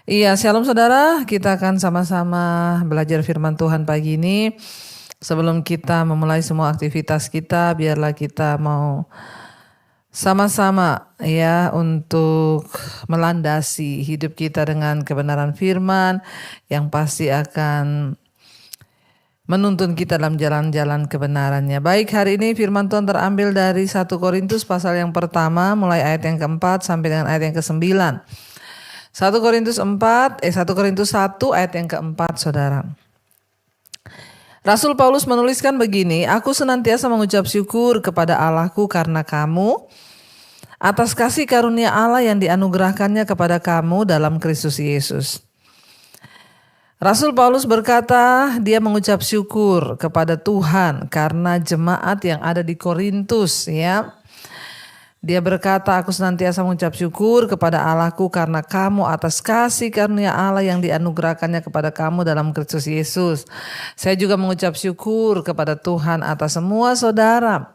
Iya, shalom saudara. Kita akan sama-sama belajar firman Tuhan pagi ini. Sebelum kita memulai semua aktivitas kita, biarlah kita mau sama-sama ya untuk melandasi hidup kita dengan kebenaran firman yang pasti akan menuntun kita dalam jalan-jalan kebenarannya. Baik, hari ini firman Tuhan terambil dari 1 Korintus pasal yang pertama, mulai ayat yang keempat sampai dengan ayat yang ke-9. 1 Korintus 1 ayat yang keempat, saudara. Rasul Paulus menuliskan begini, aku senantiasa mengucap syukur kepada Allahku karena kamu, atas kasih karunia Allah yang dianugerahkannya kepada kamu dalam Kristus Yesus. Rasul Paulus berkata, dia mengucap syukur kepada Tuhan karena jemaat yang ada di Korintus, ya. Dia berkata, aku senantiasa mengucap syukur kepada Allahku karena kamu atas kasih karunia Allah yang dianugerahkannya kepada kamu dalam Kristus Yesus. Saya juga mengucap syukur kepada Tuhan atas semua saudara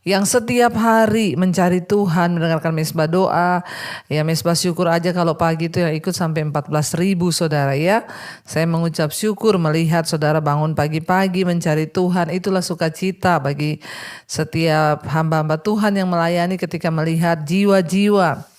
yang setiap hari mencari Tuhan, mendengarkan mesbah doa. Ya, mesbah syukur aja kalau pagi itu yang ikut sampai 14.000 saudara ya. Saya mengucap syukur melihat saudara bangun pagi-pagi mencari Tuhan. Itulah sukacita bagi setiap hamba-hamba Tuhan yang melayani ketika melihat jiwa-jiwa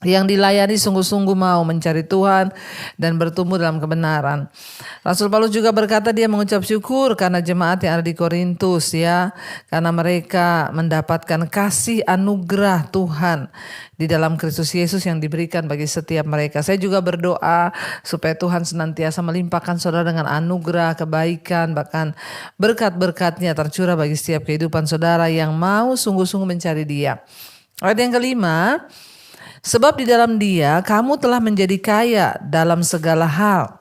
yang dilayani sungguh-sungguh mau mencari Tuhan dan bertumbuh dalam kebenaran. Rasul Paulus juga berkata dia mengucap syukur karena jemaat yang ada di Korintus ya, karena mereka mendapatkan kasih anugerah Tuhan di dalam Kristus Yesus yang diberikan bagi setiap mereka. Saya juga berdoa supaya Tuhan senantiasa melimpahkan saudara dengan anugerah, kebaikan, bahkan berkat-berkatnya tercurah bagi setiap kehidupan saudara yang mau sungguh-sungguh mencari Dia. Ayat yang kelima, sebab di dalam Dia kamu telah menjadi kaya dalam segala hal,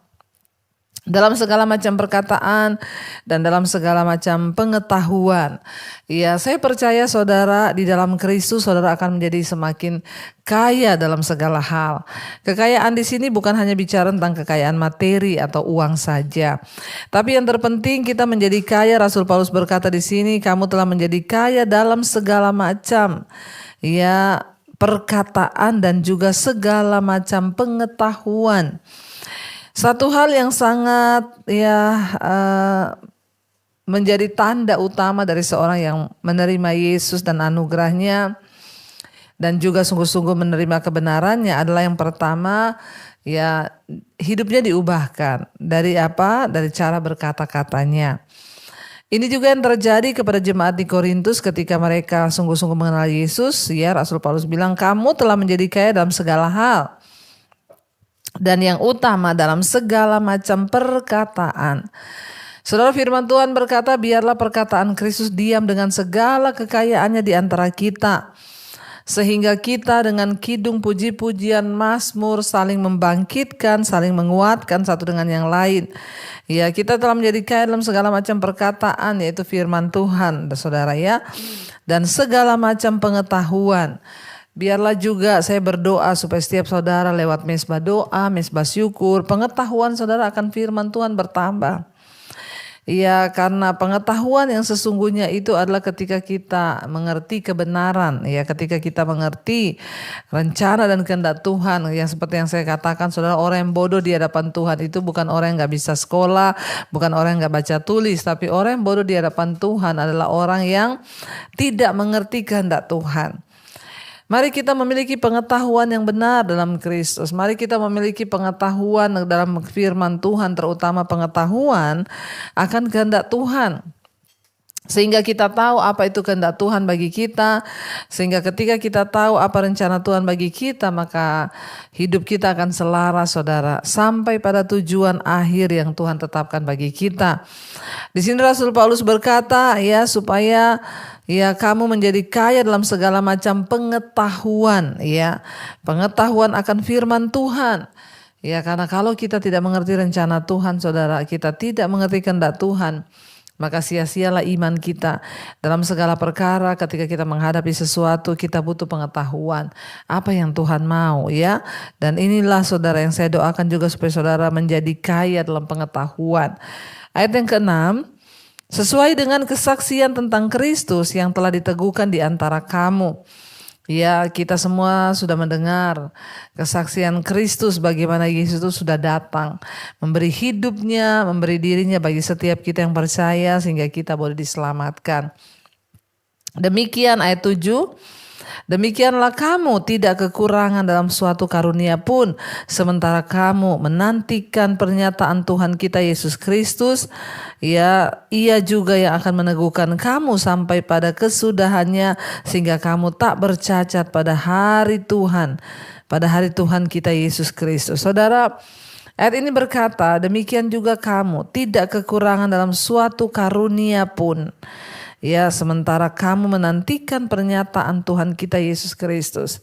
dalam segala macam perkataan dan dalam segala macam pengetahuan. Ya, saya percaya saudara di dalam Kristus saudara akan menjadi semakin kaya dalam segala hal. Kekayaan di sini bukan hanya bicara tentang kekayaan materi atau uang saja, tapi yang terpenting kita menjadi kaya. Rasul Paulus berkata di sini, kamu telah menjadi kaya dalam segala macam ya perkataan dan juga segala macam pengetahuan. Satu hal yang sangat menjadi tanda utama dari seorang yang menerima Yesus dan anugerahnya dan juga sungguh-sungguh menerima kebenarannya adalah yang pertama ya hidupnya diubahkan. Dari apa? Dari cara berkata-katanya. Ini juga yang terjadi kepada jemaat di Korintus ketika mereka sungguh-sungguh mengenal Yesus. Ya, Rasul Paulus bilang, kamu telah menjadi kaya dalam segala hal. Dan yang utama dalam segala macam perkataan. Saudara, firman Tuhan berkata, biarlah perkataan Kristus diam dengan segala kekayaannya di antara kita. Sehingga kita dengan kidung puji-pujian mazmur saling membangkitkan, saling menguatkan satu dengan yang lain. Ya, kita telah menjadi kaya dalam segala macam perkataan, yaitu firman Tuhan, saudara ya. Dan segala macam pengetahuan. Biarlah juga saya berdoa supaya setiap saudara lewat mesbah doa, mesbah syukur, pengetahuan saudara akan firman Tuhan bertambah. Ya, karena pengetahuan yang sesungguhnya itu adalah ketika kita mengerti kebenaran, ya, ketika kita mengerti rencana dan kehendak Tuhan. Yang seperti yang saya katakan, saudara, orang yang bodoh di hadapan Tuhan itu bukan orang yang gak bisa sekolah, bukan orang yang gak baca tulis, tapi orang yang bodoh di hadapan Tuhan adalah orang yang tidak mengerti kehendak Tuhan. Mari kita memiliki pengetahuan yang benar dalam Kristus. Mari kita memiliki pengetahuan dalam firman Tuhan, terutama pengetahuan akan kehendak Tuhan. Sehingga kita tahu apa itu kehendak Tuhan bagi kita. Sehingga ketika kita tahu apa rencana Tuhan bagi kita, maka hidup kita akan selaras saudara. Sampai pada tujuan akhir yang Tuhan tetapkan bagi kita. Di sini Rasul Paulus berkata ya supaya ya kamu menjadi kaya dalam segala macam pengetahuan ya. Pengetahuan akan firman Tuhan. Ya, karena kalau kita tidak mengerti rencana Tuhan saudara, kita tidak mengerti kehendak Tuhan, maka sia-sialah iman kita dalam segala perkara. Ketika kita menghadapi sesuatu, kita butuh pengetahuan apa yang Tuhan mau ya. Dan inilah saudara yang saya doakan juga supaya saudara menjadi kaya dalam pengetahuan. Ayat yang ke-6, sesuai dengan kesaksian tentang Kristus yang telah diteguhkan di antara kamu. Ya, kita semua sudah mendengar kesaksian Kristus bagaimana Yesus itu sudah datang, memberi hidupnya, memberi dirinya bagi setiap kita yang percaya sehingga kita boleh diselamatkan. Demikian ayat 7. Demikianlah kamu tidak kekurangan dalam suatu karunia pun, sementara kamu menantikan pernyataan Tuhan kita Yesus Kristus, ya, Ia juga yang akan meneguhkan kamu sampai pada kesudahannya, sehingga kamu tak bercacat pada hari Tuhan kita Yesus Kristus. Saudara, ayat ini berkata, demikian juga kamu tidak kekurangan dalam suatu karunia pun. Ya, sementara kamu menantikan pernyataan Tuhan kita Yesus Kristus.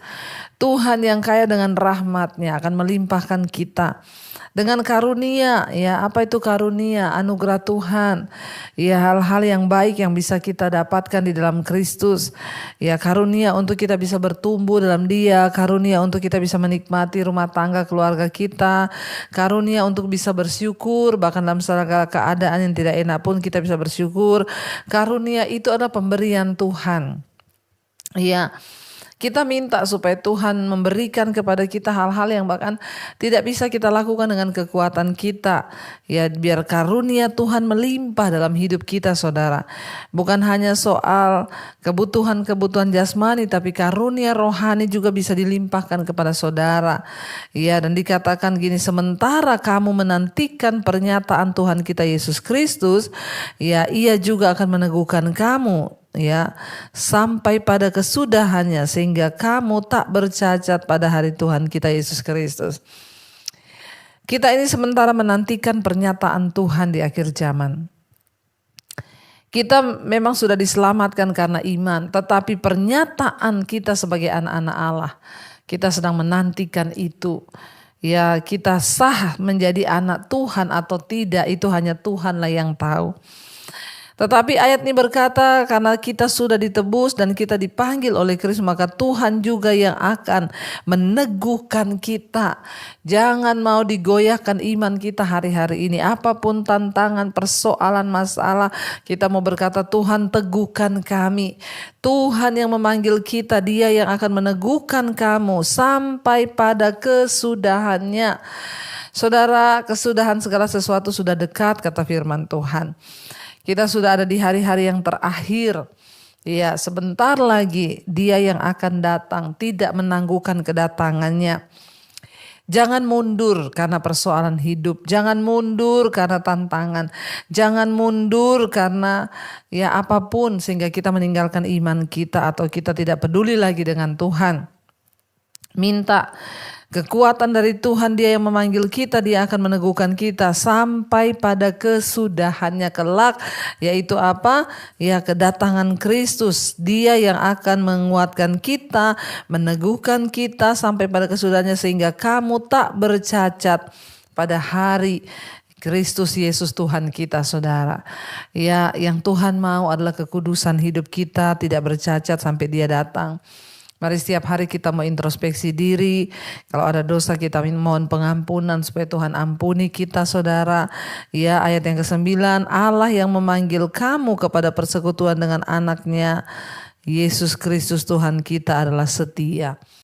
Tuhan yang kaya dengan rahmat-Nya akan melimpahkan kita dengan karunia. Ya, apa itu karunia? Anugerah Tuhan. Ya, hal-hal yang baik yang bisa kita dapatkan di dalam Kristus. Ya, karunia untuk kita bisa bertumbuh dalam Dia, karunia untuk kita bisa menikmati rumah tangga keluarga kita, karunia untuk bisa bersyukur bahkan dalam segala keadaan yang tidak enak pun kita bisa bersyukur. Karunia itu adalah pemberian Tuhan. Ya, kita minta supaya Tuhan memberikan kepada kita hal-hal yang bahkan tidak bisa kita lakukan dengan kekuatan kita. Ya, biar karunia Tuhan melimpah dalam hidup kita, saudara. Bukan hanya soal kebutuhan-kebutuhan jasmani, tapi karunia rohani juga bisa dilimpahkan kepada saudara. Ya, dan dikatakan gini, sementara kamu menantikan pernyataan Tuhan kita Yesus Kristus, ya, Ia juga akan meneguhkan kamu, ya, sampai pada kesudahannya, sehingga kamu tak bercacat pada hari Tuhan kita Yesus Kristus. Kita ini sementara menantikan pernyataan Tuhan di akhir zaman. Kita memang sudah diselamatkan karena iman, tetapi pernyataan kita sebagai anak-anak Allah, kita sedang menantikan itu. Ya, kita sah menjadi anak Tuhan atau tidak, itu hanya Tuhanlah yang tahu. Tetapi ayat ini berkata, karena kita sudah ditebus dan kita dipanggil oleh Kristus, maka Tuhan juga yang akan meneguhkan kita. Jangan mau digoyahkan iman kita hari-hari ini. Apapun tantangan, persoalan, masalah, kita mau berkata, Tuhan teguhkan kami. Tuhan yang memanggil kita, Dia yang akan meneguhkan kamu sampai pada kesudahannya. Saudara, kesudahan segala sesuatu sudah dekat, kata firman Tuhan. Kita sudah ada di hari-hari yang terakhir. Ya, sebentar lagi Dia yang akan datang, tidak menangguhkan kedatangannya. Jangan mundur karena persoalan hidup, jangan mundur karena tantangan, jangan mundur karena ya apapun sehingga kita meninggalkan iman kita atau kita tidak peduli lagi dengan Tuhan. Minta kekuatan dari Tuhan, Dia yang memanggil kita, Dia akan meneguhkan kita sampai pada kesudahannya kelak, yaitu apa? Ya, kedatangan Kristus. Dia yang akan menguatkan kita, meneguhkan kita sampai pada kesudahannya, sehingga kamu tak bercacat pada hari Kristus Yesus Tuhan kita, saudara. Ya, yang Tuhan mau adalah kekudusan hidup kita, tidak bercacat sampai Dia datang. Mari setiap hari kita mau introspeksi diri. Kalau ada dosa kita mohon pengampunan supaya Tuhan ampuni kita, saudara. Ya, ayat yang ke-9, Allah yang memanggil kamu kepada persekutuan dengan anaknya Yesus Kristus Tuhan kita adalah setia.